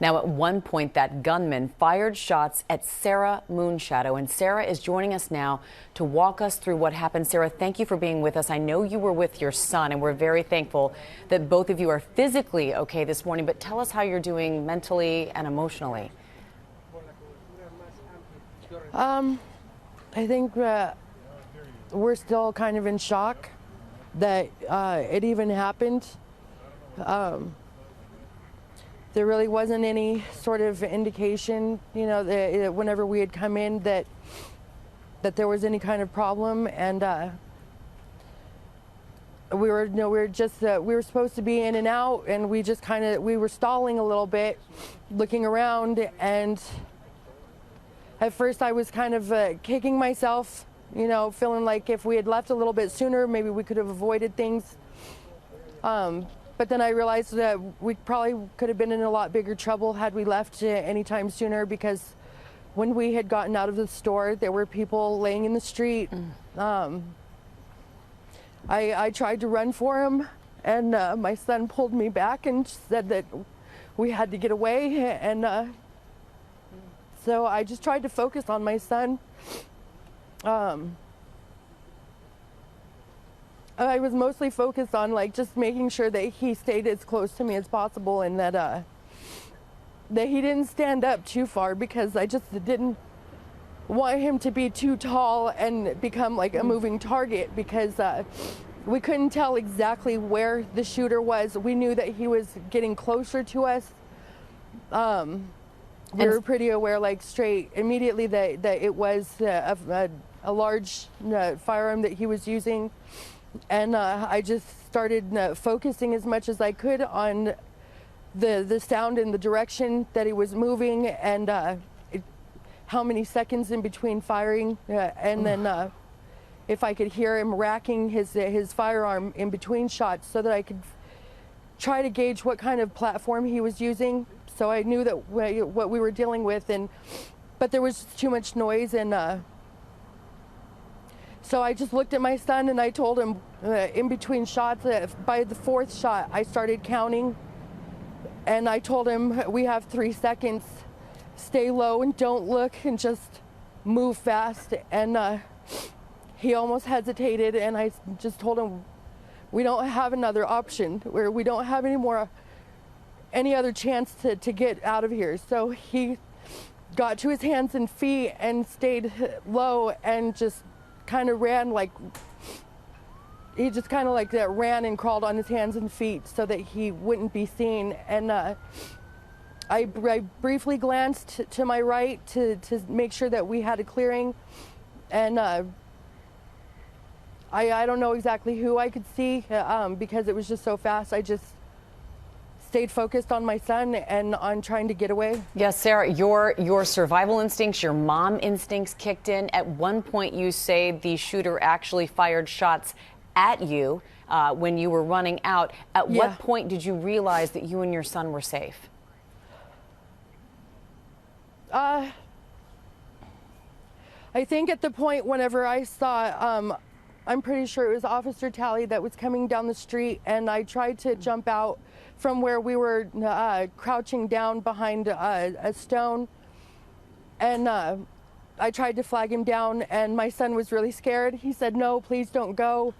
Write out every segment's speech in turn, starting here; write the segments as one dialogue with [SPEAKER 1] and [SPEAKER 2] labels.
[SPEAKER 1] Now, at one point, that gunman fired shots at Sarah Moonshadow, and Sarah is joining us now to walk us through what happened. Sarah, thank you for being with us. I know you were with your son, and we're very thankful that both of you are physically okay this morning, but tell us how you're doing mentally and emotionally.
[SPEAKER 2] I think we're still kind of in shock that it even happened. There really wasn't any sort of indication, you know, that whenever we had come in that there was any kind of problem, and we were supposed to be in and out, and we were stalling a little bit, looking around, and at first I was kind of kicking myself, you know, feeling like if we had left a little bit sooner, maybe we could have avoided things. But then I realized that we probably could have been in a lot bigger trouble had we left anytime sooner, because when we had gotten out of the store, there were people laying in the street. I tried to run for him, and my son pulled me back and said that we had to get away, and so I just tried to focus on my son. I was mostly focused on just making sure that he stayed as close to me as possible, and that he didn't stand up too far, because I just didn't want him to be too tall and become like a moving target, because we couldn't tell exactly where the shooter was. We knew that he was getting closer to us. We were pretty aware, straight immediately, that it was a large firearm that he was using. And I just started focusing as much as I could on the sound and the direction that he was moving, and how many seconds in between firing, and then if I could hear him racking his firearm in between shots, so that I could try to gauge what kind of platform he was using, so I knew that what we were dealing with. But there was too much noise, and so I just looked at my son and I told him in between shots, by the fourth shot, I started counting, and I told him, we have 3 seconds, stay low and don't look and just move fast. And he almost hesitated, and I just told him, we don't have another option, where we don't have any other chance to get out of here. So he got to his hands and feet and stayed low, and just kind of ran he just kind of that ran and crawled on his hands and feet so that he wouldn't be seen. And I briefly glanced to my right to make sure that we had a clearing, and I don't know exactly who I could see, because it was just so fast. I just stayed focused on my son and on trying to get away.
[SPEAKER 1] Yes, Sarah, your survival instincts, your mom instincts kicked in. At one point, you say the shooter actually fired shots at you when you were running out. At what point did you realize that you and your son were safe?
[SPEAKER 2] I think at the point whenever I saw, I'm pretty sure it was Officer Talley that was coming down the street, and I tried to jump out from where we were crouching down behind a stone, and I tried to flag him down, and my son was really scared. He said, no, please don't go.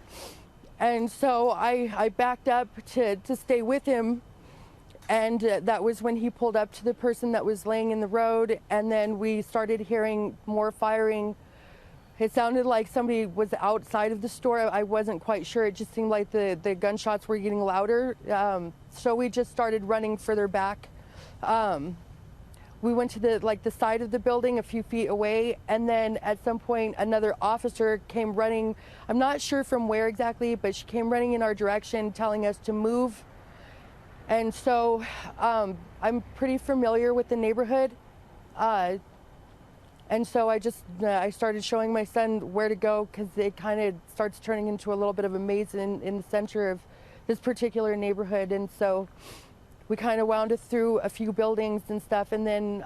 [SPEAKER 2] And so I backed up to stay with him, and that was when he pulled up to the person that was laying in the road, and then we started hearing more firing. It sounded like somebody was outside of the store. I wasn't quite sure. It just seemed like the gunshots were getting louder. So we just started running further back. We went to the side of the building a few feet away, and then at some point another officer came running. I'm not sure from where exactly, but she came running in our direction, telling us to move. And so I'm pretty familiar with the neighborhood. And so I started showing my son where to go, because it kind of starts turning into a little bit of a maze in the center of this particular neighborhood. And so we kind of wound through a few buildings and stuff. And then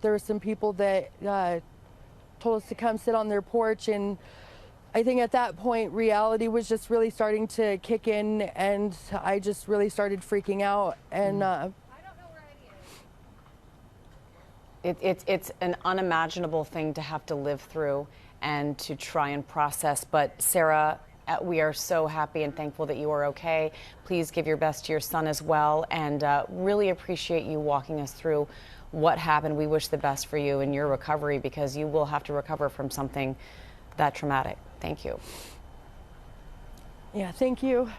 [SPEAKER 2] there were some people that told us to come sit on their porch. And I think at that point, reality was just really starting to kick in, and I just really started freaking out. And
[SPEAKER 1] It's an unimaginable thing to have to live through and to try and process. But Sarah, we are so happy and thankful that you are okay. Please give your best to your son as well, and really appreciate you walking us through what happened. We wish the best for you in your recovery, because you will have to recover from something that traumatic. Thank you.
[SPEAKER 2] Yeah, thank you.